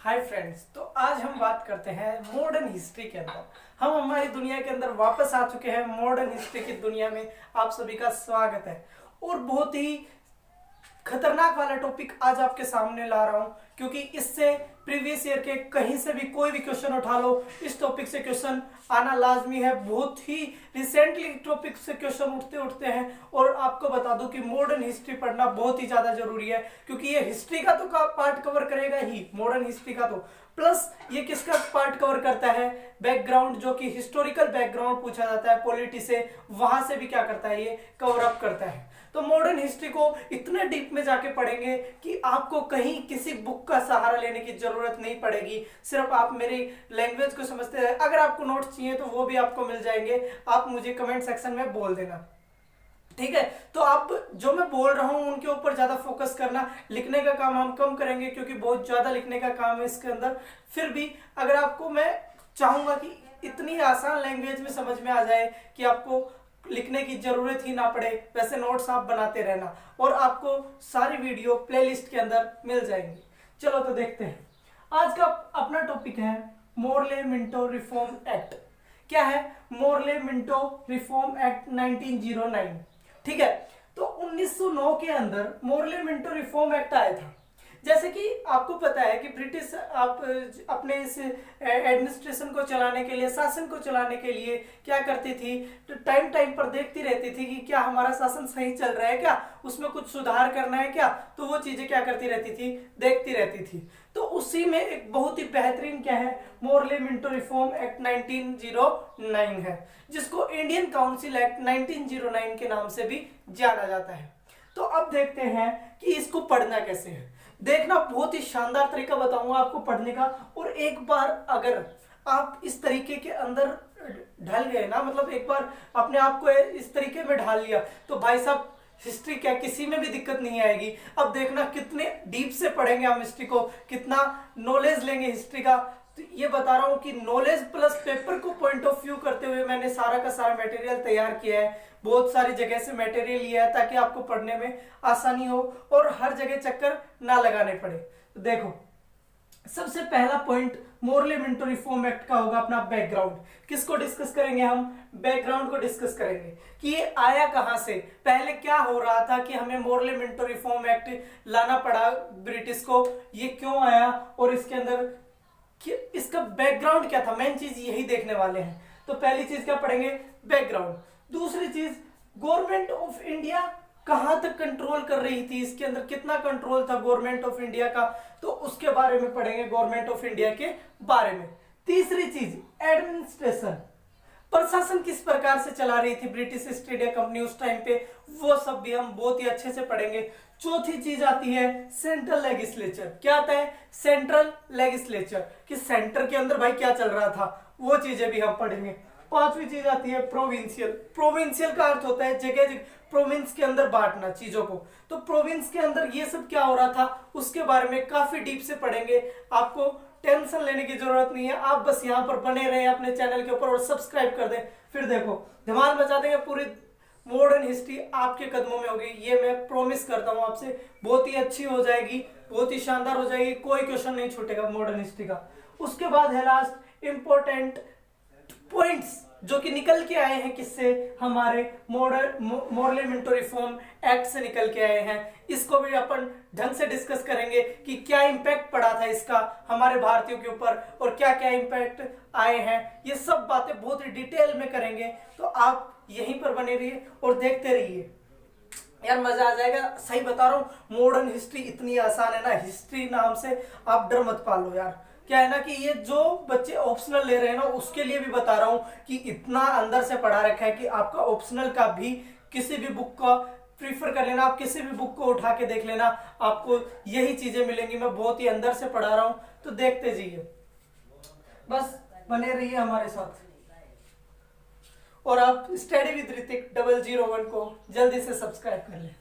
Hi friends, तो आज हम बात करते हैं मॉडर्न हिस्ट्री के अंदर। हम हमारी दुनिया के अंदर वापस आ चुके हैं। मॉडर्न हिस्ट्री की दुनिया में आप सभी का स्वागत है और बहुत ही खतरनाक वाला टॉपिक आज आपके सामने ला रहा हूं, क्योंकि इससे प्रीवियस ईयर के कहीं से भी कोई भी क्वेश्चन उठा लो, इस टॉपिक से क्वेश्चन आना लाजमी है। बहुत ही रिसेंटली टॉपिक से क्वेश्चन उठते हैं और आपको बता दूं कि मॉडर्न हिस्ट्री पढ़ना बहुत ही ज्यादा जरूरी है, क्योंकि ये हिस्ट्री का तो पार्ट कवर करेगा ही, मॉडर्न हिस्ट्री का तो, प्लस ये किसका पार्ट कवर करता है, बैकग्राउंड, जो कि हिस्टोरिकल बैकग्राउंड पूछा जाता है पॉलिटी से, वहां से भी क्या करता है, ये कवर अप करता है। तो मॉडर्न हिस्ट्री को इतने डीप में जाके पढ़ेंगे कि आपको कहीं किसी बुक का सहारा लेने की जरूरत नहीं पड़ेगी। सिर्फ आप मेरी लैंग्वेज को समझते हैं। अगर आपको नोट्स चाहिए तो वो भी आपको मिल जाएंगे, आप मुझे कमेंट सेक्शन में बोल देना, ठीक है। तो आप जो मैं बोल रहा हूं उनके ऊपर ज्यादा फोकस करना, लिखने का काम हम कम करेंगे क्योंकि बहुत ज्यादा लिखने का काम है इसके अंदर। फिर भी अगर आपको, मैं चाहूंगा कि इतनी आसान लैंग्वेज में समझ में आ जाए कि आपको लिखने की जरूरत ही ना पड़े, वैसे नोट्स आप बनाते रहना और आपको सारी वीडियो प्लेलिस्ट के अंदर मिल जाएंगी। चलो तो देखते हैं। आज का अपना टॉपिक है मोर्ले मिंटो रिफॉर्म एक्ट। क्या है मोर्ले मिंटो रिफॉर्म एक्ट 1909, ठीक है। तो 1909 के अंदर मोर्ले मिंटो रिफॉर्म एक्ट आया था। जैसे कि आपको पता है कि ब्रिटिश आप अपने इस एडमिनिस्ट्रेशन को चलाने के लिए, शासन को चलाने के लिए क्या करती थी, तो टाइम टाइम पर देखती रहती थी कि क्या हमारा शासन सही चल रहा है, क्या उसमें कुछ सुधार करना है क्या, तो वो चीजें क्या करती रहती थी, देखती रहती थी। तो उसी में एक बहुत ही बेहतरीन क्या है, मोर्ले मिंटो रिफॉर्म एक्ट 1909 है, जिसको इंडियन काउंसिल एक्ट 1909 के नाम से भी जाना जाता है। तो अब देखते हैं कि इसको पढ़ना कैसे है। देखना, बहुत ही शानदार तरीका बताऊंगा आपको पढ़ने का। और एक बार अगर आप इस तरीके के अंदर ढल गए ना, मतलब एक बार अपने आप को इस तरीके में ढाल लिया, तो भाई साहब हिस्ट्री क्या किसी में भी दिक्कत नहीं आएगी। अब देखना कितने डीप से पढ़ेंगे हम हिस्ट्री को, कितना नॉलेज लेंगे हिस्ट्री का। तो ये बता रहा हूं कि नॉलेज प्लस पेपर को पॉइंट ऑफ व्यू करते हुए मैंने सारा का सारा मटेरियल तैयार किया है। बहुत सारी जगह से मटेरियल लिया है ताकि आपको पढ़ने में आसानी हो और हर जगह चक्कर ना लगाने पड़े। तो देखो, सबसे पहला point Morley Minto reform act का होगा अपना बैकग्राउंड। किसको डिस्कस करेंगे हम, बैकग्राउंड को डिस्कस करेंगे कि ये आया कहां से, पहले क्या हो रहा था कि हमें मोर्ले मिंटो रिफॉर्म एक्ट लाना पड़ा ब्रिटिश को, ये क्यों आया और इसके अंदर कि इसका बैकग्राउंड क्या था। मेन चीज यही देखने वाले हैं। तो पहली चीज क्या पढ़ेंगे, बैकग्राउंड। दूसरी चीज, गवर्नमेंट ऑफ इंडिया कहां तक कंट्रोल कर रही थी, इसके अंदर कितना कंट्रोल था गवर्नमेंट ऑफ इंडिया का, तो उसके बारे में पढ़ेंगे, गवर्नमेंट ऑफ इंडिया के बारे में। तीसरी चीज, एडमिनिस्ट्रेशन, प्रशासन किस प्रकार से चला रही थी ब्रिटिश ईस्ट इंडिया कंपनी उस टाइम पे, वो सब भी हम बहुत ही अच्छे से पढ़ेंगे। चौथी चीज आती है सेंट्रल लेजिस्लेचर। क्या आता है, सेंट्रल लेजिस्लेचर, कि सेंटर के अंदर भाई क्या चल रहा था, वो चीजें भी हम पढ़ेंगे। पांचवी चीज आती है प्रोविंशियल। प्रोविंशियल का अर्थ होता है जगह जगह, प्रोविंस के अंदर बांटना चीजों को। तो प्रोविंस के अंदर ये सब क्या हो रहा था, उसके बारे में काफी डीप से पढ़ेंगे। आपको टेंशन लेने की जरूरत नहीं है, आप बस यहाँ पर बने रहे अपने चैनल के ऊपर और सब्सक्राइब कर दें। फिर देखो धमाल मचा देंगे, पूरी मॉडर्न हिस्ट्री आपके कदमों में होगी, ये मैं प्रॉमिस करता हूँ आपसे। बहुत ही अच्छी हो जाएगी, बहुत ही शानदार हो जाएगी, कोई क्वेश्चन नहीं छूटेगा मॉडर्न हिस्ट्री का। उसके बाद है लास्ट इंपॉर्टेंट पॉइंट्स, जो कि निकल के आए हैं किससे, हमारे मोर्ले मिंटो रिफॉर्म एक्ट से निकल के आए हैं। इसको भी अपन ढंग से डिस्कस करेंगे कि क्या इंपैक्ट पड़ा था इसका हमारे भारतीयों के ऊपर और क्या क्या इंपैक्ट आए हैं। ये सब बातें बहुत ही डिटेल में करेंगे, तो आप यहीं पर बने रहिए और देखते रहिए यार, मजा आ जाएगा। सही बता रहा हूँ, मॉडर्न हिस्ट्री इतनी आसान है ना, हिस्ट्री नाम से आप डर मत पालो यार। क्या है ना कि ये जो बच्चे ऑप्शनल ले रहे हैं ना, उसके लिए भी बता रहा हूं कि इतना अंदर से पढ़ा रखा है कि आपका ऑप्शनल का भी किसी भी बुक का प्रीफर कर लेना, आप किसी भी बुक को उठा के देख लेना, आपको यही चीजें मिलेंगी। मैं बहुत ही अंदर से पढ़ा रहा हूं, तो देखते जाइए, बस बने रहिए हमारे साथ। और आप स्टडी विद ऋतिक 001 को जल्दी से सब्सक्राइब कर लें।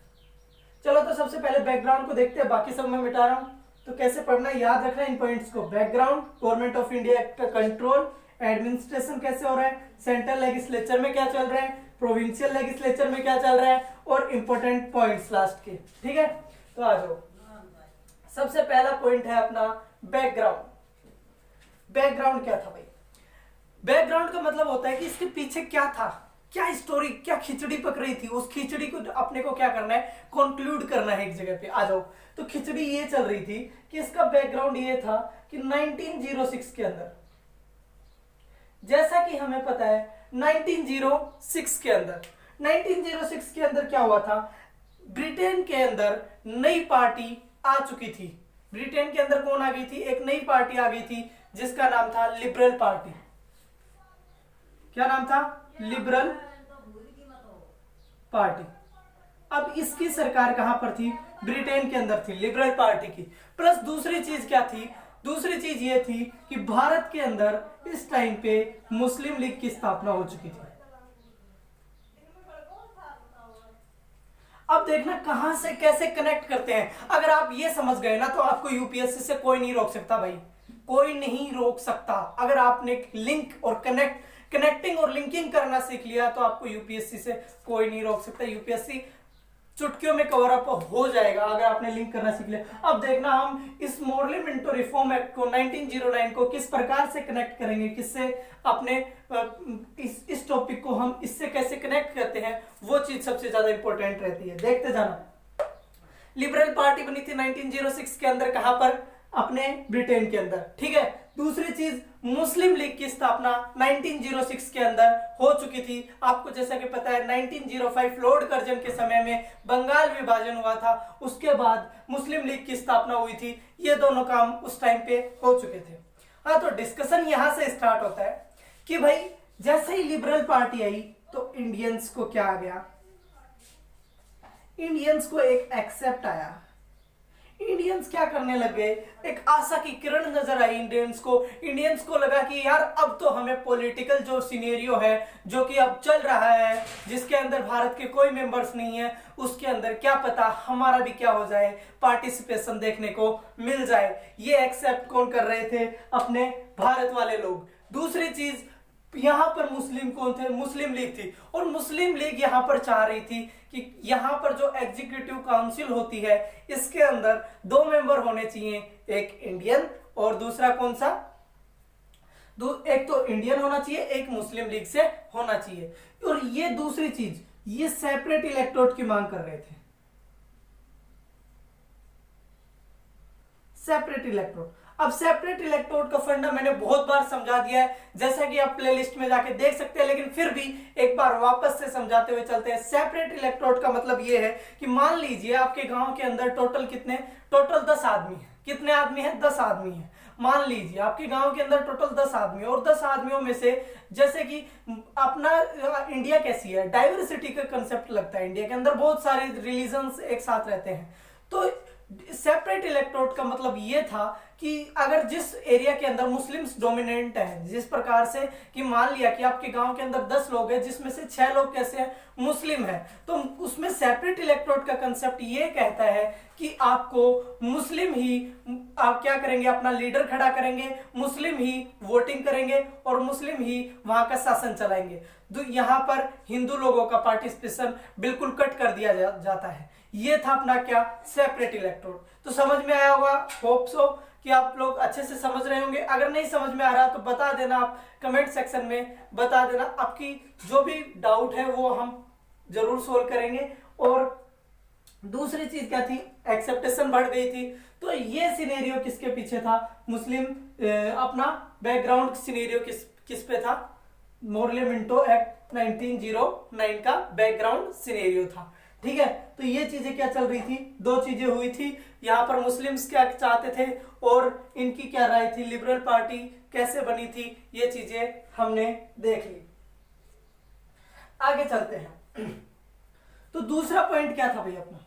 चलो तो सबसे पहले बैकग्राउंड को देखते हैं, बाकी सब मैं मिटा रहा हूं। तो कैसे पढ़ना है, याद रखना इन पॉइंट्स को। Background, government of India act का कंट्रोल, एडमिनिस्ट्रेशन कैसे हो रहा है, सेंट्रल लेजिस्लेचर में क्या चल रहा है, प्रोविंशियल लेजिस्लेचर में क्या चल रहा है, और इंपॉर्टेंट पॉइंट्स लास्ट के, ठीक है। तो आ जाओ, सबसे पहला पॉइंट है अपना बैकग्राउंड। बैकग्राउंड क्या था भाई? बैकग्राउंड का मतलब होता है कि इसके पीछे क्या था, क्या स्टोरी, क्या खिचड़ी पक रही थी, उस खिचड़ी को अपने को क्या करना है, कंक्लूड करना है एक जगह पे। आ जाओ। तो खिचड़ी ये चल रही थी कि इसका बैकग्राउंड ये था कि 1906 के अंदर, जैसा कि हमें पता है 1906 के अंदर, 1906 के अंदर क्या हुआ था, ब्रिटेन के अंदर नई पार्टी आ चुकी थी। ब्रिटेन के अंदर कौन आ गई थी? एक नई पार्टी आ गई थी जिसका नाम था लिबरल पार्टी। क्या नाम था? Liberal party. अब इसकी सरकार कहां पर थी? ब्रिटेन के अंदर थी, लिबरल पार्टी की। प्लस दूसरी चीज क्या थी? दूसरी चीज ये थी कि भारत के अंदर इस टाइम पे मुस्लिम लीग की स्थापना हो चुकी थी। अब देखना कहां से कैसे कनेक्ट करते हैं। अगर आप ये समझ गए ना तो आपको यूपीएससी से कोई नहीं रोक सकता भाई, कोई नहीं रोक सकता। अगर आपने लिंक और कनेक्टिंग और लिंकिंग करना सीख लिया तो आपको यूपीएससी से कोई नहीं रोक सकता। यूपीएससी चुटकियों में कवर अप हो जाएगा अगर आपने लिंक करना सीख लिया। अब देखना हम इस मॉडल मिंटो रिफॉर्म एक्ट को 1909 को किस प्रकार से कनेक्ट करेंगे, किससे अपने इस टॉपिक को हम इससे कैसे कनेक्ट करते हैं, वो चीज सबसे ज्यादा इंपॉर्टेंट रहती है। देखते जाना। लिबरल पार्टी बनी थी 1906 के अंदर, कहां पर? अपने ब्रिटेन के अंदर। ठीक है। दूसरी चीज, मुस्लिम लीग की स्थापना 1906 के अंदर हो चुकी थी। आपको जैसा कि पता है 1905 लॉर्ड कर्जन के समय में बंगाल विभाजन हुआ था, उसके बाद मुस्लिम लीग की स्थापना हुई थी। ये दोनों काम उस टाइम पे हो चुके थे। हाँ, तो डिस्कशन यहां से स्टार्ट होता है कि भाई जैसे ही लिबरल पार्टी आई तो इंडियंस को क्या आ गया? इंडियंस को एक एक्सेप्ट आया। इंडियंस क्या करने लग गए? एक आशा की किरण नजर आई इंडियंस को। इंडियंस को लगा कि यार अब तो हमें पॉलिटिकल जो सिनेरियो है जो कि अब चल रहा है, जिसके अंदर भारत के कोई मेंबर्स नहीं है, उसके अंदर क्या पता हमारा भी क्या हो जाए, पार्टिसिपेशन देखने को मिल जाए। ये एक्सेप्ट कौन कर रहे थे? अपने भारत वाले लोग। दूसरी चीज, यहां पर मुस्लिम कौन थे? मुस्लिम लीग थी। और मुस्लिम लीग यहां पर चाह रही थी कि यहां पर जो एग्जीक्यूटिव काउंसिल होती है इसके अंदर 2 मेंबर होने चाहिए, एक इंडियन और दूसरा कौन सा? एक तो इंडियन होना चाहिए, एक मुस्लिम लीग से होना चाहिए। और ये दूसरी चीज, ये सेपरेट इलेक्टोरेट की मांग कर रहे थे। Separate electorate. अब सेपरेट इलेक्टोरेट का फंडा मैंने बहुत बार समझा दिया है, जैसा कि आप प्लेलिस्ट में जाके देख सकते हैं, लेकिन फिर भी एक बार वापस से समझाते हुए चलते हैं। सेपरेट इलेक्टोरेट का मतलब यह है कि मान लीजिए आपके गांव के अंदर टोटल 10 आदमी है। कितने आदमी है? 10 आदमी है। मान लीजिए आपके गांव के अंदर टोटल 10 आदमी, और 10 आदमियों में से जैसे कि अपना इंडिया कैसी है, डाइवर्सिटी का कंसेप्ट लगता है। इंडिया के अंदर बहुत सारे रिलीजन्स एक साथ रहते हैं। तो सेपरेट इलेक्टोरेट का मतलब यह था कि अगर जिस एरिया के अंदर मुस्लिम्स डोमिनेंट हैं, जिस प्रकार से कि मान लिया कि आपके गांव के अंदर 10 लोग हैं जिसमें से 6 लोग कैसे हैं? मुस्लिम हैं, तो उसमें सेपरेट इलेक्टोरेट का कंसेप्ट ये कहता है कि आपको मुस्लिम ही, आप क्या करेंगे? अपना लीडर खड़ा करेंगे, मुस्लिम ही वोटिंग करेंगे और मुस्लिम ही वहां का शासन चलाएंगे। यहां पर हिंदू लोगों का पार्टिसिपेशन बिल्कुल कट कर दिया जाता है। ये था अपना क्या? Separate electorate. तो समझ में आया होगा, होप सो कि आप लोग अच्छे से समझ रहे होंगे। अगर नहीं समझ में आ रहा तो बता देना, आप कमेंट सेक्शन में बता देना। आपकी जो भी डाउट है वो हम जरूर सोल्व करेंगे। और दूसरी चीज क्या थी? एक्सेप्टेशन बढ़ गई थी। तो ये सिनेरियो किसके पीछे था? मुस्लिम अपना बैकग्राउंड सिनेरियो किस पे था? मॉडल मिंटो एक्ट 1909 का बैकग्राउंड सिनेरियो था। ठीक है। तो ये चीजें क्या चल रही थी? 2 चीजें हुई थी। यहां पर मुस्लिम्स क्या चाहते थे और इनकी क्या राय थी, लिबरल पार्टी कैसे बनी थी, ये चीजें हमने देख ली। आगे चलते हैं। तो दूसरा पॉइंट क्या था भाई अपना?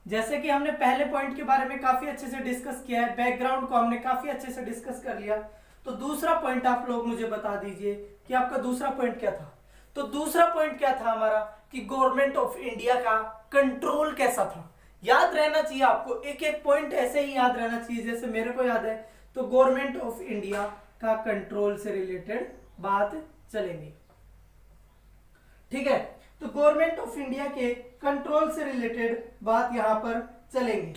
जैसे कि हमने पहले पॉइंट के बारे में काफी अच्छे से डिस्कस किया है, बैकग्राउंड को हमने काफी अच्छे से डिस्कस कर लिया। तो दूसरा पॉइंट आप लोग मुझे बता दीजिए कि आपका दूसरा पॉइंट क्या था? तो दूसरा पॉइंट क्या था हमारा कि गवर्नमेंट ऑफ इंडिया का कंट्रोल कैसा था। याद रहना चाहिए आपको, एक एक पॉइंट ऐसे ही याद रहना चाहिए जैसे मेरे को याद है। तो गवर्नमेंट ऑफ इंडिया का कंट्रोल से रिलेटेड बात चलेंगी। ठीक है। तो गवर्नमेंट ऑफ इंडिया के कंट्रोल से रिलेटेड बात यहां पर चलेंगी।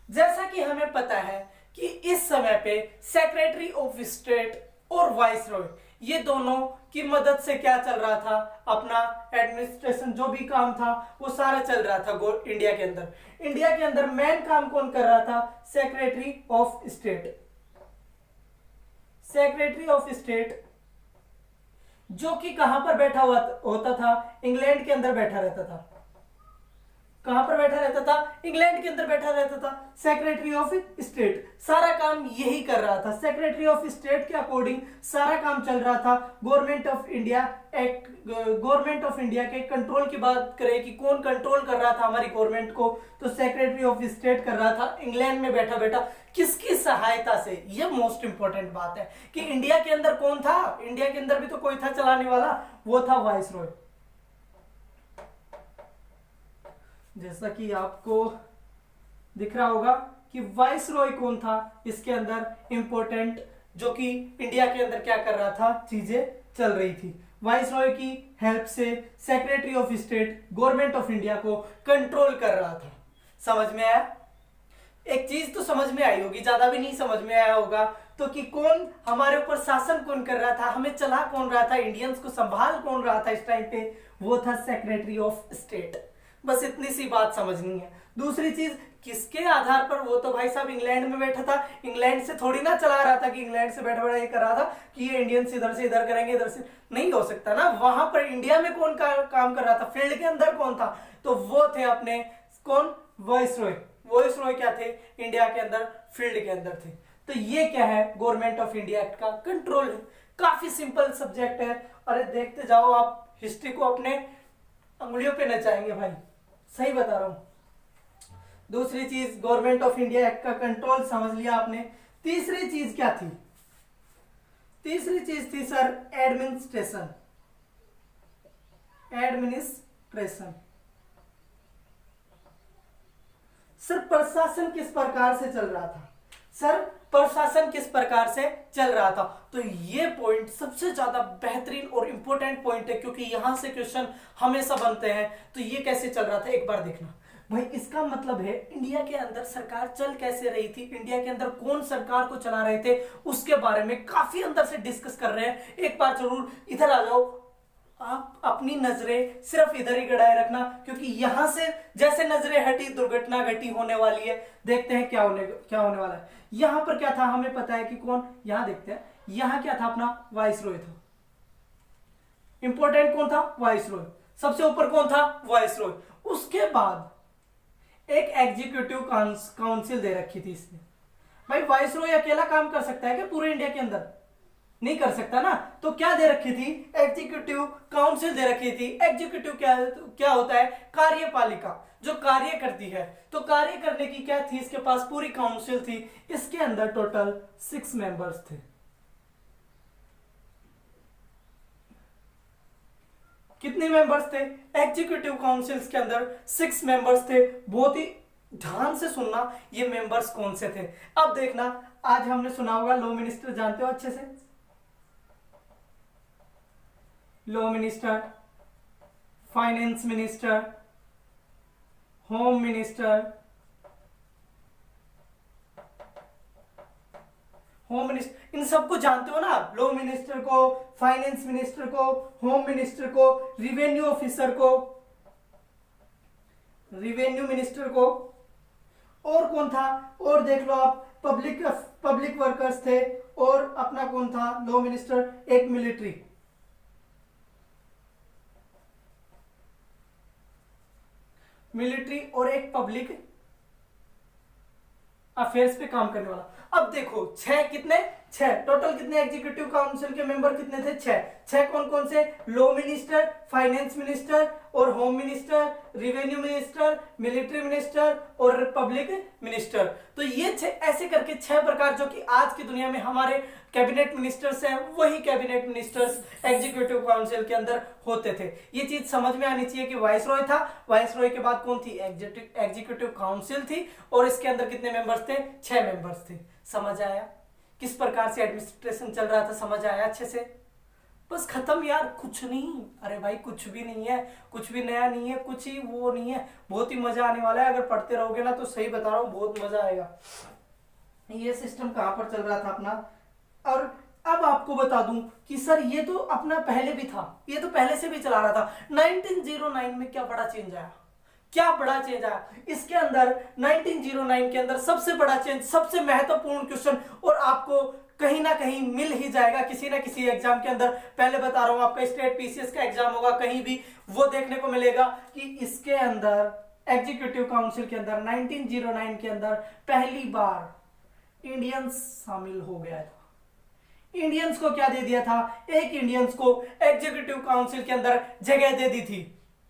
जैसा कि हमें पता है कि इस समय पे सेक्रेटरी ऑफ स्टेट और वाइसरॉय ये दोनों की मदद से क्या चल रहा था, अपना एडमिनिस्ट्रेशन जो भी काम था वो सारा चल रहा था इंडिया के अंदर। इंडिया के अंदर मेन काम कौन कर रहा था, secretary of state. Secretary of state जो कि कहां पर बैठा हुआ होता था, इंग्लैंड के अंदर बैठा रहता था। कहां पर बैठा रहता था, इंग्लैंड के अंदर बैठा रहता था। सेक्रेटरी ऑफ स्टेट सारा काम यही कर रहा था। सेक्रेटरी ऑफ स्टेट के अकॉर्डिंग सारा काम चल रहा था। Government of India act, government of India के कंट्रोल की बात करें कि कौन कंट्रोल कर रहा था हमारी गवर्नमेंट को, तो सेक्रेटरी ऑफ स्टेट कर रहा था इंग्लैंड में बैठा बैठा। किसकी सहायता से, ये मोस्ट इंपॉर्टेंट बात है कि इंडिया के अंदर कौन था, इंडिया के अंदर भी तो कोई था चलाने वाला, वो था वाइसरॉय। जैसा कि आपको दिख रहा होगा कि वाइसरॉय कौन था इसके अंदर इंपॉर्टेंट, जो कि इंडिया के अंदर क्या कर रहा था, चीजें चल रही थी। वाइसरॉय की हेल्प से secretary of state government of India को कंट्रोल कर रहा था। समझ में आया? एक चीज तो समझ में आई होगी, ज्यादा भी नहीं समझ में आया होगा तो, कि कौन हमारे ऊपर शासन कौन कर रहा था, हमें चला कौन रहा था, इंडियंस को संभाल कौन रहा था इस टाइम पे, वो था सेक्रेटरी ऑफ स्टेट। बस इतनी सी बात समझनी है। दूसरी चीज, किसके आधार पर, वो तो भाई साहब इंग्लैंड में बैठा था, इंग्लैंड से थोड़ी ना चला रहा था कि इंग्लैंड से बैठा बैठा ये कर रहा था कि ये इंडियंस इधर से इधर करेंगे, इधर से नहीं हो सकता ना। वहां पर इंडिया में कौन काम कर रहा था, फील्ड के अंदर कौन था, तो वो थे अपने कौन, वाइसरॉय। वाइसरॉय क्या थे, इंडिया के अंदर फील्ड के अंदर थे। तो ये क्या है, गवर्नमेंट ऑफ इंडिया एक्ट का कंट्रोल है। काफी सिंपल सब्जेक्ट है। अरे देखते जाओ आप, हिस्ट्री को अपने उंगलियों पे नचाएंगे भाई, सही बता रहा हूं। दूसरी चीज, गवर्नमेंट ऑफ इंडिया एक्ट का कंट्रोल समझ लिया आपने। तीसरी चीज क्या थी, तीसरी चीज थी सर एडमिनिस्ट्रेशन। एडमिनिस्ट्रेशन सर प्रशासन किस प्रकार से चल रहा था, सर प्रशासन किस प्रकार से चल रहा था। तो ये पॉइंट सबसे ज्यादा बेहतरीन और इंपॉर्टेंट पॉइंट है, क्योंकि यहां से क्वेश्चन हमेशा बनते हैं। तो ये कैसे चल रहा था एक बार देखना भाई। इसका मतलब है इंडिया के अंदर सरकार चल कैसे रही थी, इंडिया के अंदर कौन सरकार को चला रहे थे, उसके बारे में काफी अंदर से डिस्कस कर रहे हैं। एक बार जरूर इधर आ जाओ, आप अपनी नजरें सिर्फ इधर ही गड़ाए रखना, क्योंकि यहां से जैसे नजरें हटी दुर्घटना घटी होने वाली है। देखते हैं क्या होने वाला है। यहां पर क्या था, हमें पता है कि कौन, यहां देखते हैं, यहां क्या था, अपना वाइसरॉय था। इंपॉर्टेंट कौन था, वाइसरॉय। सबसे ऊपर कौन था, वाइसरॉय। उसके बाद एक एग्जीक्यूटिव काउंसिल दे रखी थी इसने। भाई वाइसरॉय अकेला काम कर सकता है क्या पूरे इंडिया के अंदर, नहीं कर सकता ना। तो क्या दे रखी थी, एग्जीक्यूटिव काउंसिल दे रखी थी। एग्जीक्यूटिव क्या होता है, कार्यपालिका जो कार्य करती है। तो कार्य करने की क्या थी, इसके पास पूरी काउंसिल थी। इसके अंदर टोटल 6 मेंबर्स थे। कितने मेंबर्स थे, एग्जीक्यूटिव काउंसिल्स के अंदर 6 मेंबर्स थे। बहुत ही ध्यान से सुनना ये मेंबर्स कौन से थे। अब देखना, आज हमने सुना होगा लॉ मिनिस्टर, जानते हो अच्छे से, law minister, finance minister, home minister, इन सबको जानते हो ना। लॉ मिनिस्टर को, फाइनेंस मिनिस्टर को, होम मिनिस्टर को, रिवेन्यू ऑफिसर को, रिवेन्यू मिनिस्टर को, और कौन था, और देख लो आप, पब्लिक वर्कर्स थे, और अपना कौन था लॉ मिनिस्टर, एक मिलिट्री और एक पब्लिक अफेयर्स पे काम करने वाला। अब देखो 6 कितने, 6 टोटल कितने एग्जीक्यूटिव काउंसिल के मेंबर कितने थे, 6 कौन कौन से, लॉ मिनिस्टर, फाइनेंस मिनिस्टर और home minister, revenue minister, military minister और पब्लिक मिनिस्टर। तो ये ऐसे करके 6 प्रकार, जो कि आज की दुनिया में हमारे कैबिनेट मिनिस्टर्स हैं, वही कैबिनेट मिनिस्टर्स एग्जीक्यूटिव काउंसिल के अंदर होते थे। ये चीज समझ में आनी चाहिए कि वाइसरॉय था, वाइसरॉय के बाद कौन थी, एग्जीक्यूटिव काउंसिल थी, और इसके अंदर कितने मेंबर्स थे, 6 मेंबर्स थे। समझ आया किस प्रकार से एडमिनिस्ट्रेशन चल रहा था, समझ आया अच्छे से। बस खत्म यार, कुछ नहीं। अरे भाई कुछ भी नहीं है, कुछ भी नया नहीं है, कुछ ही वो नहीं है। बहुत ही मजा आने वाला है, अगर पढ़ते रहोगे ना तो सही बता रहा हूँ बहुत मजा आएगा। ये सिस्टम कहां पर चल रहा था अपना। और अब आपको बता दूं कि सर ये तो अपना पहले भी था, ये तो पहले से भी चला रहा था। 1909 में क्या बड़ा चेंज आया, क्या बड़ा चेंज आया इसके अंदर। 1909 के अंदर सबसे बड़ा चेंज, सबसे महत्वपूर्ण क्वेश्चन, और आपको कहीं ना कहीं मिल ही जाएगा किसी ना किसी एग्जाम के अंदर। पहले बता रहा हूं, आपका स्टेट पीसीएस का एग्जाम होगा, कहीं भी वो देखने को मिलेगा कि इसके अंदर एग्जीक्यूटिव काउंसिल के अंदर 1909 के अंदर पहली बार इंडियंस शामिल हो गया था। इंडियंस को क्या दे दिया था, एक इंडियंस को एग्जीक्यूटिव काउंसिल के अंदर जगह दे दी थी।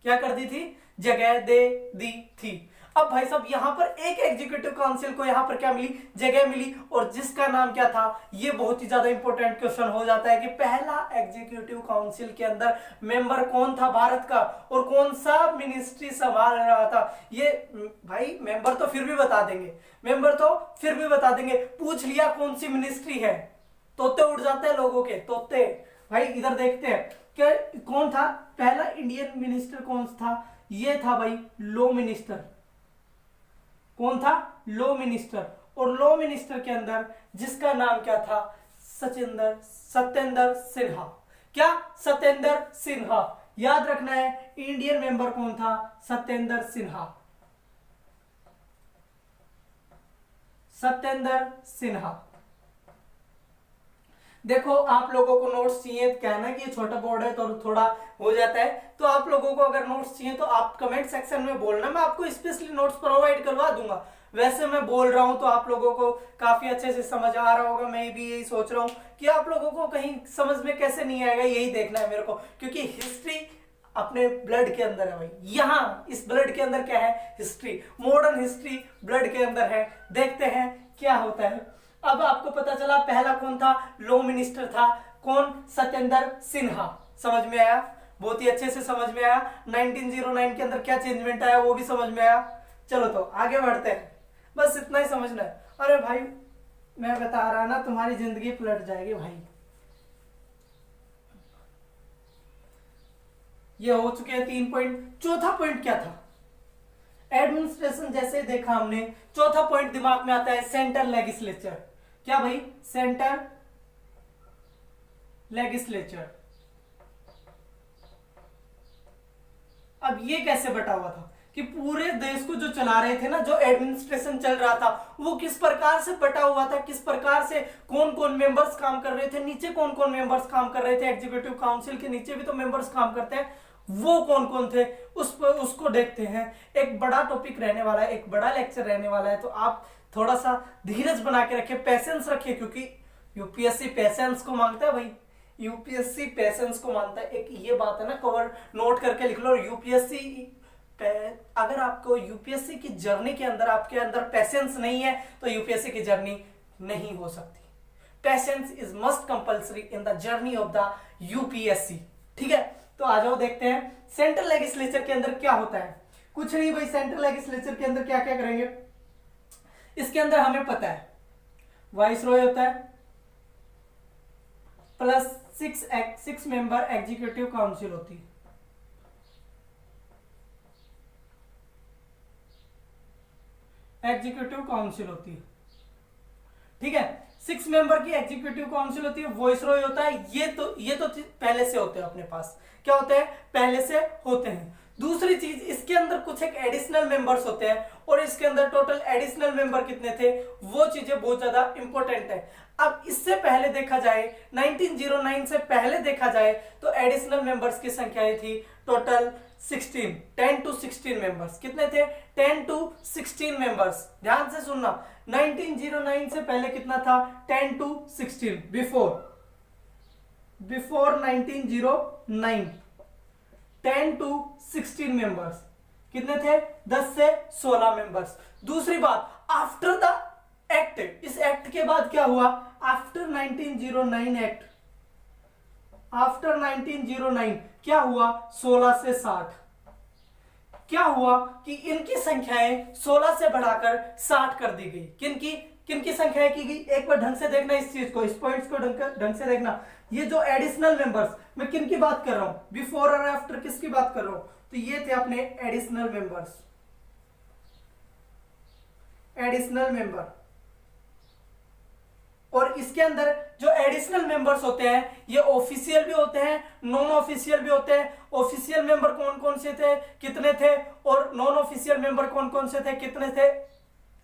क्या कर दी थी, जगह दे दी थी। अब भाई साहब यहां पर एक एग्जीक्यूटिव काउंसिल को यहां पर क्या मिली, जगह मिली, और जिसका नाम क्या था, ये बहुत ही ज्यादा इंपॉर्टेंट क्वेश्चन हो जाता है कि पहला एग्जीक्यूटिव काउंसिल के अंदर मेंबर कौन था भारत का, और कौन सा मिनिस्ट्री संभाल रहा था। ये भाई मेंबर तो फिर भी बता देंगे, मेंबर तो फिर भी बता देंगे, पूछ लिया कौन सी मिनिस्ट्री है, तोते उड़ जाते हैं लोगों के, तोते। भाई इधर देखते हैं कि कौन था पहला इंडियन मिनिस्टर, कौन था, ये था भाई लॉ मिनिस्टर। कौन था, लॉ मिनिस्टर। और लॉ मिनिस्टर के अंदर जिसका नाम क्या था, सत्येंद्र सिन्हा। क्या, सत्येंद्र सिन्हा। याद रखना है, इंडियन मेंबर कौन था, सत्येंद्र सिन्हा, सत्येंद्र सिन्हा। देखो आप लोगों को नोट्स चाहिए, कहना कि ये छोटा बोर्ड है तो थोड़ा हो जाता है, तो आप लोगों को अगर नोट्स चाहिए तो आप कमेंट सेक्शन में बोलना, मैं आपको स्पेशली नोट्स प्रोवाइड करवा दूंगा। वैसे मैं बोल रहा हूं तो आप लोगों को काफी अच्छे से समझ आ रहा होगा, मैं भी यही सोच रहा हूं कि आप लोगों को कहीं समझ में कैसे नहीं आएगा, यही देखना है मेरे को, क्योंकि हिस्ट्री अपने ब्लड के अंदर है भाई। यहां इस ब्लड के अंदर क्या है, हिस्ट्री, मॉडर्न हिस्ट्री ब्लड के अंदर है। देखते हैं क्या होता है। अब आपको पता चला पहला कौन था, लॉ मिनिस्टर था, कौन, सत्येंद्र सिन्हा। समझ में आया, बहुत ही अच्छे से समझ में आया। 1909 के अंदर क्या चेंजमेंट आया वो भी समझ में आया। चलो तो आगे बढ़ते हैं, बस इतना ही समझना है। अरे भाई मैं बता रहा ना, तुम्हारी जिंदगी पलट जाएगी भाई। ये हो चुके हैं 3 पॉइंट। चौथा पॉइंट क्या था, एडमिनिस्ट्रेशन जैसे देखा हमने, चौथा पॉइंट दिमाग में आता है सेंट्रल लेजिस्लेचर। क्या भाई, सेंट्रल लेजिस्लेचर। अब ये कैसे बटा हुआ था कि पूरे देश को जो चला रहे थे ना, जो एडमिनिस्ट्रेशन चल रहा था, वो किस प्रकार से बटा हुआ था, किस प्रकार से कौन कौन मेंबर्स काम कर रहे थे, नीचे कौन कौन मेंबर्स काम कर रहे थे, एग्जीक्यूटिव काउंसिल के नीचे भी तो मेंबर्स काम करते हैं, वो कौन कौन थे, उसको देखते हैं। एक बड़ा टॉपिक रहने वाला है, एक बड़ा लेक्चर रहने वाला है, तो आप थोड़ा सा धीरज बना के रखिए, पेशेंस रखिए, क्योंकि यूपीएससी पेशेंस को मांगता है भाई, यूपीएससी पेशेंस को मांगता है। एक ये बात है ना, कवर नोट करके लिख लो। यूपीएससी, अगर आपको यूपीएससी की जर्नी के अंदर आपके अंदर पेशेंस नहीं है तो यूपीएससी की जर्नी नहीं हो सकती। Patience is must compulsory in the journey of the UPSC. ठीक है, तो आ जाओ देखते हैं सेंट्रल लेजिस्लेचर के अंदर क्या होता है। कुछ नहीं भाई, सेंट्रल लेजिस्लेचर के अंदर क्या क्या करेंगे, इसके अंदर हमें पता है वाइसरॉय होता है, प्लस 6 मेंबर एग्जीक्यूटिव काउंसिल होती है। एग्जीक्यूटिव काउंसिल होती है, ठीक है, 6 मेंबर की एग्जीक्यूटिव काउंसिल होती है। वॉइसरॉय होता है, ये तो पहले से होते हैं अपने पास। क्या होते हैं, पहले से होते हैं। दूसरी चीज, इसके अंदर कुछ एक एडिशनल मेंबर्स होते हैं, और इसके अंदर टोटल एडिशनल मेंबर कितने थे, वो चीजें बहुत ज्यादा इंपॉर्टेंट है। अब इससे पहले देखा जाए, 1909 से पहले देखा जाए तो एडिशनल मेंबर्स की संख्या थी टोटल 16, 10 to 16 मेंबर्स। कितने थे, 10 to 16 मेंबर्स। ध्यान से सुनना, 1909 से पहले कितना था, 10 to 16। Before 1909 10 to 16 members. कितने थे, 10 से 16 मेंबर्स। दूसरी बात, आफ्टर द एक्ट, इस एक्ट के बाद क्या हुआ, आफ्टर 1909 एक्ट, आफ्टर 1909 क्या हुआ, 16 से 60। क्या हुआ कि इनकी संख्याएं 16 से बढ़ाकर 60 कर दी गई। किनकी किनकी संख्याएं की गई, एक बार ढंग से देखना इस चीज को, इस पॉइंट्स को ढंग से देखना। ये जो एडिशनल मेंबर्स, मैं किनकी बात कर रहा हूं, बिफोर और आफ्टर किसकी बात कर रहा हूं, तो ये थे अपने एडिशनल मेंबर्स। एडिशनल मेंबर और इसके अंदर जो एडिशनल मेंबर्स होते हैं ये ऑफिशियल भी होते हैं, नॉन ऑफिशियल भी होते हैं। ऑफिशियल मेंबर कौन कौन से थे, कितने थे, और नॉन ऑफिशियल मेंबर कौन कौन से थे, कितने थे,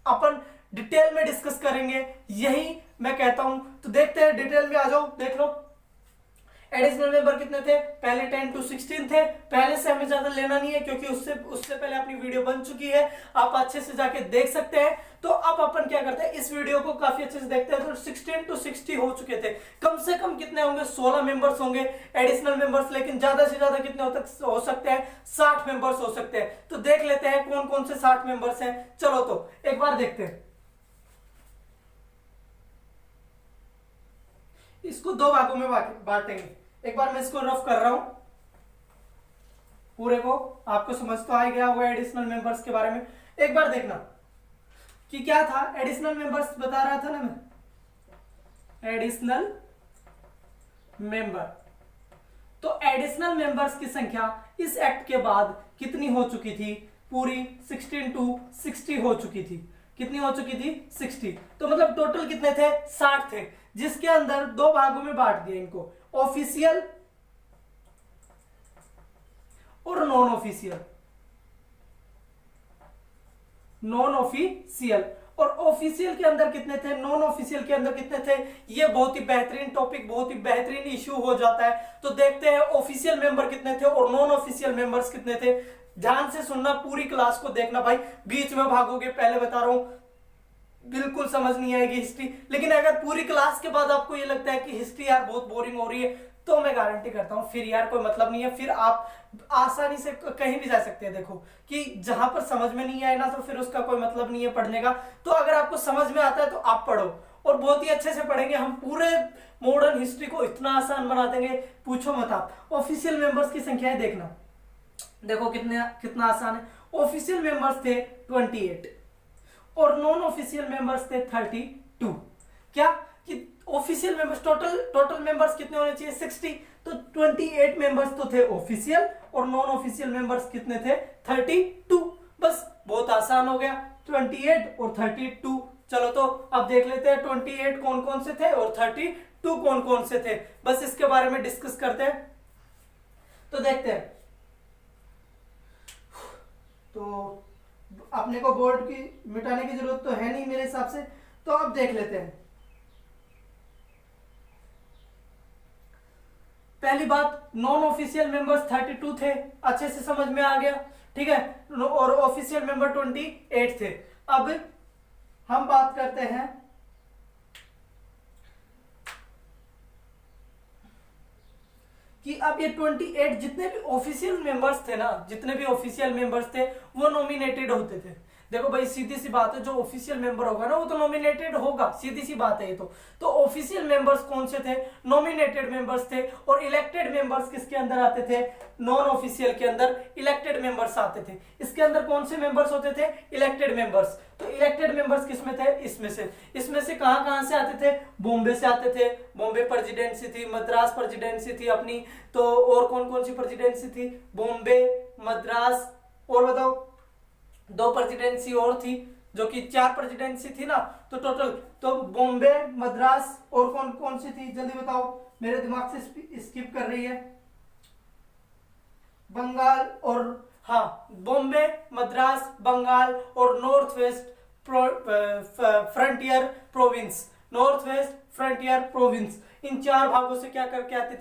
अपन डिटेल में डिस्कस करेंगे, यही मैं कहता हूं। तो देखते हैं, डिटेल में आ जाओ, देख लो एडिशनल मेंबर कितने थे, पहले 10 to 16 थे। पहले से हमें ज्यादा लेना नहीं है क्योंकि उससे पहले अपनी वीडियो बन चुकी है, आप अच्छे से जाके देख सकते हैं। तो अब अपन क्या करते हैं, इस वीडियो को काफी अच्छे से देखते हैं। तो 16 to 60 हो चुके थे, कम से कम कितने होंगे, 16 मेंबर्स होंगे एडिशनल मेंबर्स, लेकिन ज्यादा से ज्यादा कितने हो सकते हैं, 60 मेंबर्स हो सकते हैं। तो देख लेते हैं कौन कौन से 60 मेंबर्स हैं। चलो तो एक बार देखते हैं, इसको दो भागों में बांटेंगे। एक बार मैं इसको रफ कर रहा हूं पूरे को, आपको समझ तो आ ही गया होगा एडिशनल मेंबर्स के बारे में। एक बार देखना कि क्या था, एडिशनल मेंबर्स बता रहा था ना मैं, एडिशनल मेंबर। तो एडिशनल मेंबर्स की संख्या इस एक्ट के बाद कितनी हो चुकी थी, पूरी 16 to 60 हो चुकी थी। कितनी हो चुकी थी, 60। तो मतलब टोटल कितने थे, 60 थे, जिसके अंदर दो भागों में बांट दिया इनको, ऑफिशियल और नॉन ऑफिशियल। नॉन ऑफिशियल और ऑफिशियल के अंदर कितने थे, नॉन ऑफिशियल के अंदर कितने थे, ये बहुत ही बेहतरीन टॉपिक, बहुत ही बेहतरीन इश्यू हो जाता है। तो देखते हैं ऑफिशियल मेंबर कितने थे और नॉन ऑफिशियल मेंबर्स कितने थे। ध्यान से सुनना, पूरी क्लास को देखना भाई, बीच में भागोगे, पहले बता रहा हूं बिल्कुल समझ नहीं आएगी हिस्ट्री। लेकिन अगर पूरी क्लास के बाद आपको ये लगता है कि हिस्ट्री यार बहुत बोरिंग हो रही है, तो मैं गारंटी करता हूं फिर यार कोई मतलब नहीं है, फिर आप आसानी से कहीं भी जा सकते हैं। देखो कि जहां पर समझ में नहीं आए ना, तो फिर उसका कोई मतलब नहीं है पढ़ने का। तो अगर आपको समझ में आता है तो आप पढ़ो, और बहुत ही अच्छे से पढ़ेंगे हम। पूरे मॉडर्न हिस्ट्री को इतना आसान बना देंगे, पूछो मत आप। ऑफिशियल मेंबर्स की संख्याएं देखना, देखो कितना आसान है। ऑफिशियल मेंबर्स थे 28 और नॉन ऑफिशियल मेंबर्स थे 32। क्या कि ऑफिशियल मेंबर्स, टोटल मेंबर्स कितने होने चाहिए, 60। तो 28 मेंबर्स तो थे ऑफिशियल और नॉन ऑफिशियल मेंबर्स कितने थे, 32। बस बहुत आसान हो गया, 28 और 32। चलो तो अब देख लेते हैं 28 कौन कौन से थे और 32 कौन कौन से थे। बस इसके बारे में डिस्कस करते हैं। तो देखते हैं, तो अपने को बोर्ड की मिटाने की जरूरत तो है नहीं मेरे हिसाब से। तो अब देख लेते हैं, पहली बात, नॉन ऑफिशियल मेंबर्स 32 थे, अच्छे से समझ में आ गया, ठीक है, और ऑफिशियल मेंबर 28 थे। अब हम बात करते हैं कि अब ये 28 जितने भी ऑफिशियल मेंबर्स थे ना, जितने भी ऑफिशियल मेंबर्स थे वो नॉमिनेटेड होते थे। देखो भाई सीधी सी बात है, जो ऑफिशियल मेंबर होगा ना वो तो नॉमिनेटेड होगा, सीधी सी बात है ये तो ऑफिशियल मेंबर्स कौन से थे, नॉमिनेटेड मेंबर्स थे। और इलेक्टेड मेंबर्स किसके अंदर आते थे, नॉन ऑफिशियल के अंदर इलेक्टेड मेंबर्स आते थे। इसके अंदर कौन से मेंबर्स होते थे, इलेक्टेड मेंबर्स। तो इलेक्टेड मेंबर्स किसमें थे, इसमें से कहां से आते थे, बॉम्बे से आते थे। बॉम्बे प्रेसिडेंसी थी, मद्रास प्रेसिडेंसी थी अपनी। तो और कौन कौन सी प्रेसिडेंसी थी, बॉम्बे, मद्रास, और बताओ दो प्रेसिडेंसी और थी, जो कि 4 प्रेसिडेंसी थी ना। तो टोटल तो बॉम्बे, मद्रास, और कौन कौन सी थी, जल्दी बताओ, मेरे दिमाग से स्किप कर रही है। बंगाल और, हाँ, बॉम्बे, मद्रास, बंगाल और north west frontier province, north west frontier province. इन 4 भागों से क्या करके आते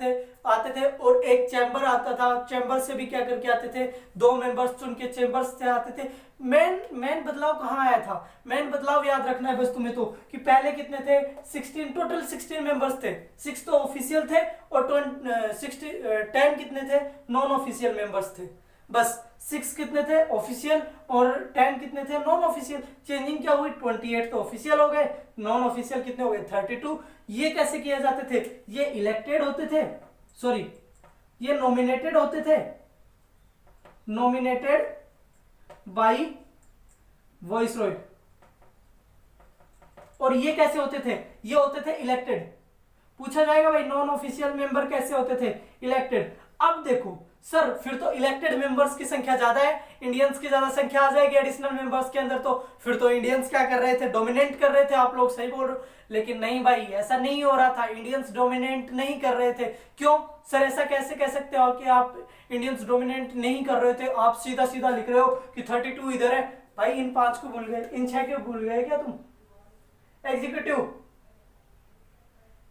थे और एक चैम्बर आता था, चैम्बर से भी क्या करके आते थे, 2 मेंबर्स चुन के चैम्बर्स से आते थे। मेन बदलाव कहाँ आया था, मेन बदलाव याद रखना है बस तुम्हें, तो कि पहले कितने थे, 16, टोटल 16 मेंबर्स थे। 6 तो ऑफिशियल थे और 10 कितने थे, नॉन ऑफिशियल मेंबर्स थे। बस 6 कितने थे ऑफिशियल और 10 कितने थे नॉन ऑफिशियल। चेंजिंग क्या हुई, 28 तो ऑफिशियल हो गए, नॉन ऑफिशियल कितने हो गए, 32। ये कैसे किए जाते थे, ये इलेक्टेड होते थे, सॉरी ये नॉमिनेटेड होते थे, नॉमिनेटेड बाई वॉइसरॉय। और ये कैसे होते थे, ये होते थे इलेक्टेड। पूछा जाएगा भाई नॉन ऑफिशियल मेंबर कैसे होते थे, इलेक्टेड। अब देखो सर फिर तो इलेक्टेड मेंबर्स की संख्या ज्यादा है, इंडियंस की ज्यादा संख्या आ जाएगी एडिशनल मेंबर्स के अंदर, तो फिर तो इंडियंस क्या कर रहे थे, डोमिनेट कर रहे थे। आप लोग सही बोल रहे हो, लेकिन नहीं भाई, ऐसा नहीं हो रहा था। इंडियंस डोमिनेट नहीं कर रहे थे। क्यों सर, ऐसा कैसे कह सकते हो कि आप इंडियंस डोमिनेट नहीं कर रहे थे? आप सीधा सीधा लिख रहे हो कि 32 इधर है। भाई इन 5 को भूल गए, इन 6 को भूल गए क्या तुम? एग्जीक्यूटिव,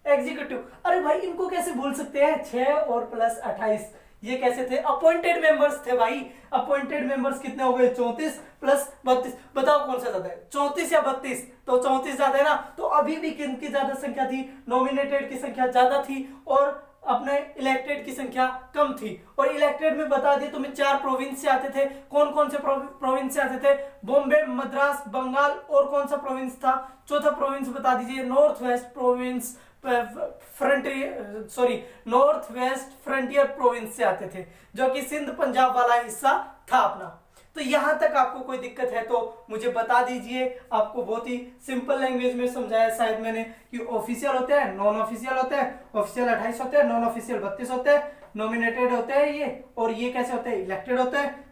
एग्जीक्यूटिव, अरे भाई इनको कैसे भूल सकते हैं? 6 और प्लस 28, ये कैसे थे? अपॉइंटेड मेंबर्स थे भाई। अपॉइंटेड मेंबर्स कितने हो गए? 34 प्लस 32, बताओ कौन सा ज्यादा है, 34 या 32? तो 34 ज्यादा है ना। तो अभी भी किनकी ज्यादा संख्या थी? नॉमिनेटेड की संख्या ज्यादा थी और अपने इलेक्टेड की संख्या कम थी। और इलेक्टेड में बता दिए तुम्हें 4 प्रोविंस से आते थे। कौन कौन से प्रोविंस से आते थे? बॉम्बे, मद्रास, बंगाल, और कौन सा प्रोविंस था? चौथा प्रोविंस बता दीजिए। North west province, frontier, sorry, north west frontier province से आते थे, जो कि सिंध पंजाब वाला हिस्सा था अपना। तो यहां तक आपको कोई दिक्कत है तो मुझे बता दीजिए। आपको बहुत ही सिंपल लैंग्वेज में समझाया शायद मैंने कि ऑफिशियल होते हैं, नॉन ऑफिशियल होते हैं। ऑफिशियल 28 होते हैं, नॉन ऑफिशियल 32 होते हैं, नॉमिनेटेड होते हैं ये, और ये कैसे होते हैं? इलेक्टेड होते हैं।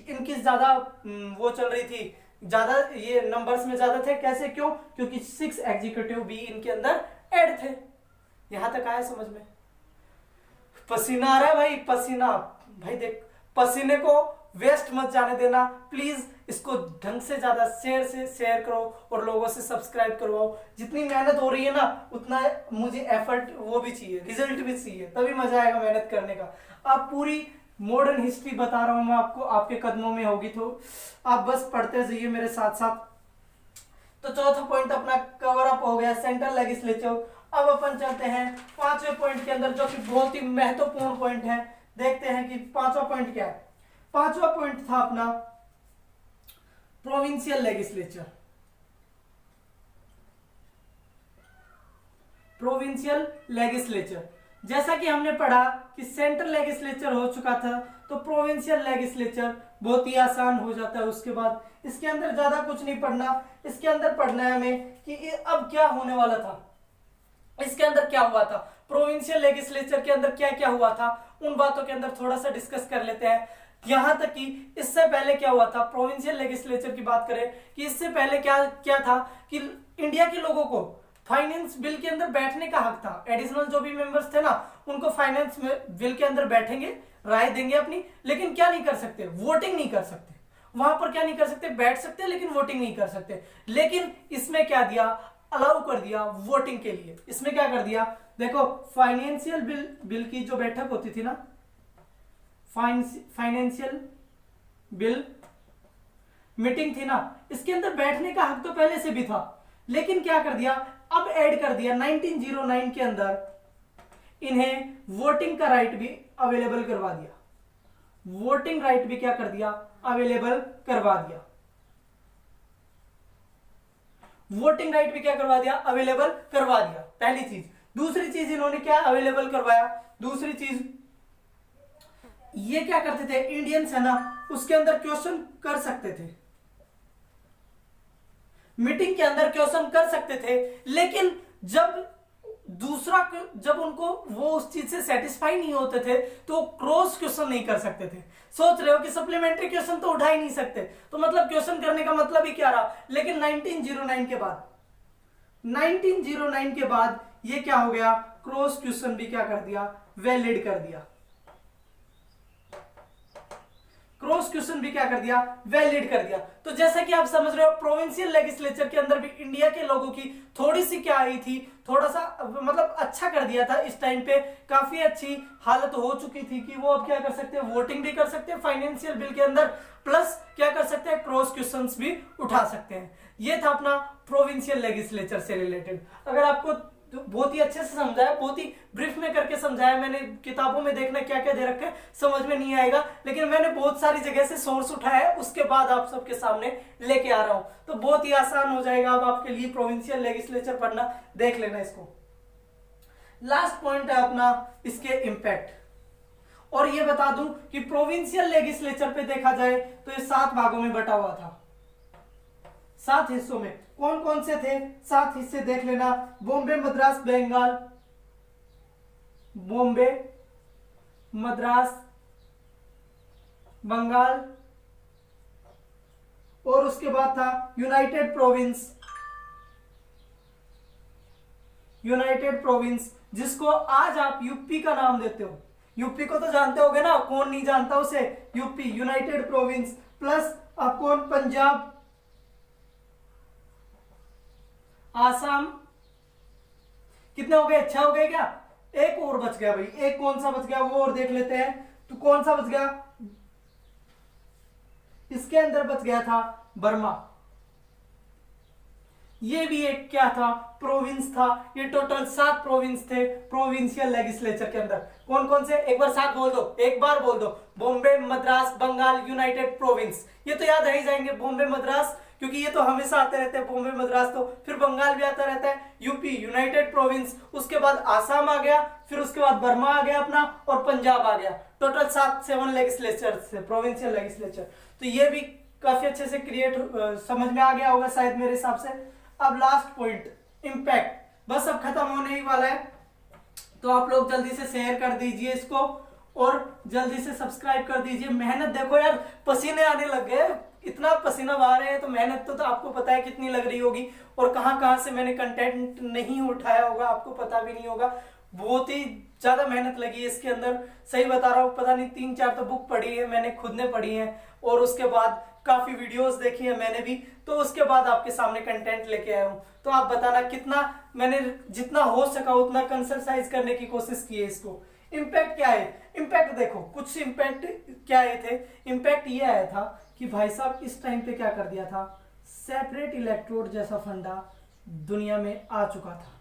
इनकी ज्यादा वो चल रही थी, ज्यादा ये नंबर्स में ज्यादा थे। कैसे, क्यों? क्योंकि 6 एग्जीक्यूटिव भी इनके अंदर ऐड थे। यहां तक आया समझ में? पसीना आ रहा है भाई, पसीना। भाई देख, पसीने को वेस्ट मत जाने देना प्लीज। इसको ढंग से ज्यादा शेयर करो और लोगों से सब्सक्राइब करवाओ। जितनी मेहनत हो रही है ना, उतना मुझे एफर्ट वो भी चाहिए, रिजल्ट भी चाहिए, तभी मजा आएगा मेहनत करने का। आप पूरी मॉडर्न हिस्ट्री बता रहा हूं मैं आपको, आपके कदमों में होगी, तो आप बस पढ़ते जाइए मेरे साथ साथ। तो चौथा पॉइंट अपना कवर अप हो गया, सेंट्रल लेजिस्लेचर। अब अपन चलते हैं 5वें पॉइंट के अंदर, जो कि बहुत ही महत्वपूर्ण पॉइंट है। देखते हैं कि 5वां पॉइंट क्या है। 5वां पॉइंट था अपना प्रोविंशियल लेजिस्लेचर। प्रोविंशियल लेजिस्लेचर, जैसा कि हमने पढ़ा कि सेंट्रल लेजिस्लेचर हो चुका था, तो प्रोविंशियल लेजिस्लेचर बहुत ही आसान हो जाता है। उसके बाद इसके अंदर ज्यादा कुछ नहीं पढ़ना। इसके अंदर पढ़ना है हमें कि अब क्या होने वाला था, इसके अंदर क्या हुआ था, प्रोविंशियल लेजिस्लेचर के अंदर क्या क्या हुआ था, उन बातों के अंदर थोड़ा सा डिस्कस कर लेते हैं। यहां तक कि इससे पहले क्या हुआ था, प्रोविंशियल लेजिस्लेचर की बात करें कि इससे पहले क्या क्या था कि इंडिया के लोगों को फाइनेंस बिल के अंदर बैठने का हक था। एडिशनल जो भी मेंबर्स थे ना, उनको फाइनेंस बिल के अंदर बैठेंगे, राय देंगे अपनी, लेकिन क्या नहीं कर सकते? वोटिंग नहीं कर सकते। वहां पर क्या नहीं कर सकते? बैठ सकते लेकिन वोटिंग नहीं कर सकते। लेकिन इसमें क्या दिया? अलाउ कर दिया वोटिंग के लिए। इसमें क्या कर दिया? देखो, फाइनेंशियल बिल की जो बैठक होती थी ना, फाइनेंशियल बिल मीटिंग थी ना, इसके अंदर बैठने का हक तो पहले से भी था, लेकिन क्या कर दिया? अब ऐड कर दिया 1909 के अंदर इन्हें वोटिंग का राइट भी अवेलेबल करवा दिया। वोटिंग राइट भी क्या कर दिया? अवेलेबल करवा दिया। वोटिंग राइट भी क्या करवा दिया? अवेलेबल करवा दिया, पहली चीज। दूसरी चीज इन्होंने क्या अवेलेबल करवाया? दूसरी चीज ये क्या करते थे, इंडियंस है ना, उसके अंदर क्वेश्चन कर सकते थे, मीटिंग के अंदर क्वेश्चन कर सकते थे, लेकिन जब उनको वो उस चीज से सेटिस्फाई नहीं होते थे तो क्रॉस क्वेश्चन नहीं कर सकते थे। सोच रहे हो कि सप्लीमेंट्री क्वेश्चन तो उठा ही नहीं सकते, तो मतलब क्वेश्चन करने का मतलब ही क्या रहा। लेकिन 1909 के बाद ये क्या हो गया? क्रॉस क्वेश्चन भी क्या कर दिया? वैलिड कर दिया। क्रॉस क्वेश्चन भी क्या कर दिया? वैलिड कर दिया। तो जैसा कि आप समझ रहे हो, प्रोविंशियल लेजिस्लेचर के अंदर भी इंडिया के लोगों की थोड़ी सी क्या आई थी, थोड़ा सा मतलब अच्छा कर दिया था। इस टाइम पे काफी अच्छी हालत हो चुकी थी कि वो अब क्या कर सकते हैं? वोटिंग भी कर सकते हैं फाइनेंशियल बिल के अंदर, प्लस क्या कर सकते हैं? क्रॉस क्वेश्चंस भी उठा सकते हैं। ये था अपना प्रोविंशियल लेजिस्लेचर से रिलेटेड। अगर आपको तो बहुत ही अच्छे से समझाया, बहुत ही ब्रीफ में करके समझाया मैंने। किताबों में देखना क्या क्या दे रखे हैं समझ में नहीं आएगा, लेकिन मैंने बहुत सारी जगह से सोर्स उठाया है, उसके बाद आप सबके सामने लेके आ रहा हूं, तो बहुत ही आसान हो जाएगा अब आपके लिए प्रोविंशियल लेजिस्लेचर पढ़ना। देख लेना इसको। लास्ट पॉइंट है अपना इसके इंपैक्ट। और ये बता दूं कि प्रोविंशियल लेजिस्लेचर पे देखा जाए तो ये 7 भागों में बटा हुआ था, 7 हिस्सों में। कौन कौन से थे 7 हिस्से? देख लेना। बॉम्बे, मद्रास, बंगाल, बॉम्बे, मद्रास, बंगाल, और उसके बाद था यूनाइटेड प्रोविंस, यूनाइटेड प्रोविंस जिसको आज आप यूपी का नाम देते हो। यूपी को तो जानते होगे ना, कौन नहीं जानता उसे, यूपी यूनाइटेड प्रोविंस। प्लस आप कौन, पंजाब, आसाम। कितने हो गए, 6 हो गए क्या? एक और बच गया भाई, एक कौन सा बच गया वो और देख लेते हैं। तो कौन सा बच गया, इसके अंदर बच गया था बर्मा। ये भी एक क्या था, प्रोविंस था। ये टोटल 7 प्रोविंस थे प्रोविंशियल लेजिस्लेचर के अंदर। कौन कौन से, एक बार साथ बोल दो, एक बार बोल दो, बॉम्बे, मद्रास, बंगाल, यूनाइटेड प्रोविंस। ये तो याद रह ही जाएंगे, बॉम्बे, मद्रास, क्योंकि ये तो हमेशा आते रहते हैं, बॉम्बे, मद्रास। तो फिर बंगाल भी आता रहता है, यूपी, यूनाइटेड प्रोविंस, उसके बाद आसाम आ गया, फिर उसके बाद बर्मा आ गया अपना, और पंजाब आ गया। टोटल 7 लेजिस्लेचर थे, प्रोविंशियल लेजिस्लेचर। तो ये भी काफी अच्छे से क्रिएट समझ में आ गया होगा शायद मेरे हिसाब से। अब लास्ट पॉइंट, इंपैक्ट, बस अब खत्म होने ही वाला है। तो आप लोग जल्दी से शेयर कर दीजिए इसको, और जल्दी से सब्सक्राइब कर दीजिए। मेहनत देखो यार, पसीने आने लग गए, इतना पसीना बहा रहे हैं, तो मेहनत तो आपको पता है कितनी लग रही होगी, और कहां कहां से मैंने कंटेंट नहीं उठाया होगा आपको पता भी नहीं होगा। बहुत ही ज्यादा मेहनत लगी है इसके अंदर, सही बता रहा हूँ। पता नहीं 3-4 तो बुक पढ़ी है मैंने, खुद ने पढ़ी है, और उसके बाद काफी वीडियोस देखी है मैंने भी। तो उसके बाद आपके सामने कंटेंट लेके आया हूँ। तो आप बताना कितना मैंने, जितना हो सका उतना कंसरसाइज करने की कोशिश की है इसको। इम्पैक्ट क्या है, इम्पैक्ट देखो, कुछ इम्पैक्ट क्या आए थे। इम्पैक्ट ये आया था कि भाई साहब इस टाइम पे क्या कर दिया था, सेपरेट इलेक्ट्रोड जैसा फंडा दुनिया में आ चुका था।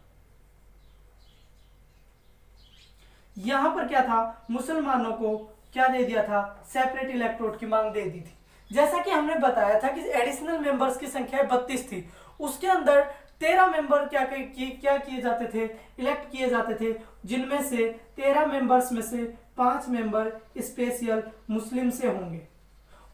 यहां पर क्या था, मुसलमानों को क्या दे दिया था, सेपरेट इलेक्ट्रोड की मांग दे दी थी। जैसा कि हमने बताया था कि एडिशनल मेंबर्स की संख्या 32 थी, उसके अंदर 13 मेंबर क्या किए जाते थे, इलेक्ट किए जाते थे, जिनमें से 13 मेंबर्स में से 5 मेंबर स्पेशल मुस्लिम से होंगे।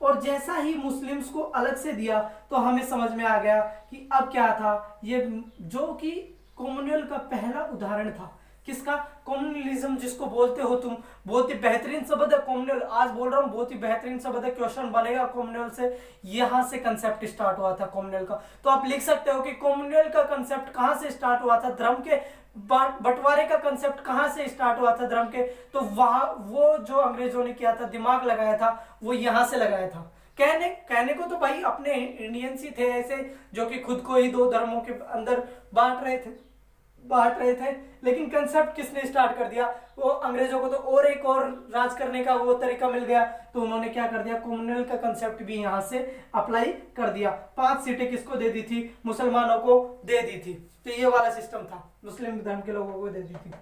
और जैसा ही मुस्लिम्स को अलग से दिया तो हमें समझ में आ गया कि अब क्या था, ये जो कि कॉमनवेल्थ का पहला उदाहरण था। किसका, कॉम्युनलिज्म जिसको बोलते हो तुम, बहुत ही बेहतरीन शब्द है कॉमनवेल्थ। आज बोल रहा हूँ बहुत ही बेहतरीन शब्द है, क्वेश्चन बनेगा कॉमनवेल्थ से। यहां से कंसेप्ट स्टार्ट हुआ था कॉमनवेल्थ का। तो आप लिख सकते हो कि कॉमनवेल्थ का कंसेप्ट कहां से स्टार्ट हुआ था, धर्म के बंटवारे का कंसेप्ट कहां से स्टार्ट हुआ था, धर्म के। तो वहां वो जो अंग्रेजों ने किया था, दिमाग लगाया था, वो यहां से लगाया था। कहने को तो भाई अपने इंडियंस ही थे ऐसे, जो कि खुद को ही 2 धर्मों के अंदर बांट रहे थे, लेकिन कंसेप्ट किसने स्टार्ट कर दिया, वो अंग्रेजों को तो और एक और राज करने का वो तरीका मिल गया। तो उन्होंने क्या कर दिया, कॉमनवेल्थ का कंसेप्ट भी यहां से अप्लाई कर दिया। 5 सीटें किसको दे दी थी, मुसलमानों को दे दी थी। तो ये वाला सिस्टम था, मुस्लिम धर्म के लोगों को दे दी थी।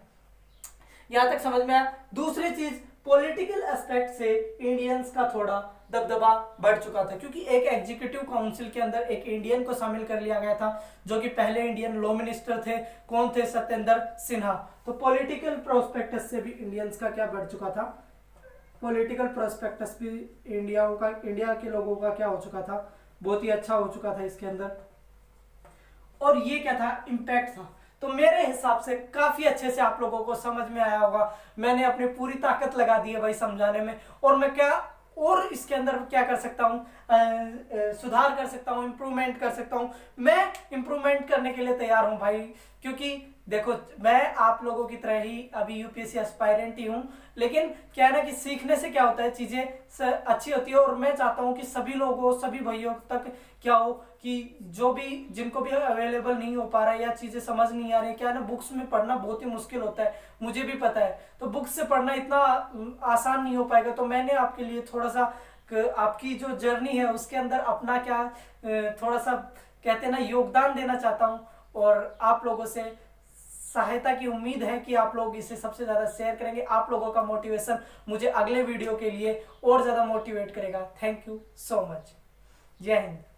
यहां तक समझ में आया। दूसरी चीज, पॉलिटिकल एस्पेक्ट से इंडियंस का थोड़ा दबदबा बढ़ चुका था, क्योंकि एक एग्जीक्यूटिव काउंसिल के अंदर एक इंडियन को शामिल कर लिया गया था, जो कि पहले इंडियन लॉ मिनिस्टर थे। कौन थे, सत्येंद्र सिन्हा। तो पॉलिटिकल प्रोस्पेक्टस से भी इंडियंस का क्या बढ़ चुका था, पॉलिटिकल प्रोस्पेक्टस भी इंडिया के लोगों का क्या हो चुका था, बहुत ही अच्छा हो चुका था इसके अंदर। और ये क्या था, इम्पैक्ट था। तो मेरे हिसाब से काफी अच्छे से आप लोगों को समझ में आया होगा। मैंने अपनी पूरी ताकत लगा दी है भाई समझाने में, और मैं क्या और इसके अंदर क्या कर सकता हूँ, सुधार कर सकता हूँ, इंप्रूवमेंट कर सकता हूँ। मैं इंप्रूवमेंट करने के लिए तैयार हूँ भाई, क्योंकि देखो मैं आप लोगों की तरह ही अभी यूपीएससी एस्पायरेंट ही हूँ, लेकिन क्या है ना कि सीखने से क्या होता है, चीजें अच्छी होती है। और मैं चाहता हूँ कि सभी लोगों, सभी भाइयों तक क्या हो कि जो भी, जिनको भी अवेलेबल नहीं हो पा रहा है या चीजें समझ नहीं आ रही, क्या है ना, बुक्स में पढ़ना बहुत ही मुश्किल होता है, मुझे भी पता है। तो बुक्स से पढ़ना इतना आसान नहीं हो पाएगा। तो मैंने आपके लिए थोड़ा सा, आपकी जो जर्नी है उसके अंदर अपना क्या थोड़ा सा कहते हैं ना योगदान देना चाहता हूँ, और आप लोगों से सहायता की उम्मीद है कि आप लोग इसे सबसे ज्यादा शेयर करेंगे। आप लोगों का मोटिवेशन मुझे अगले वीडियो के लिए और ज्यादा मोटिवेट करेगा। Thank you so much. जय हिंद।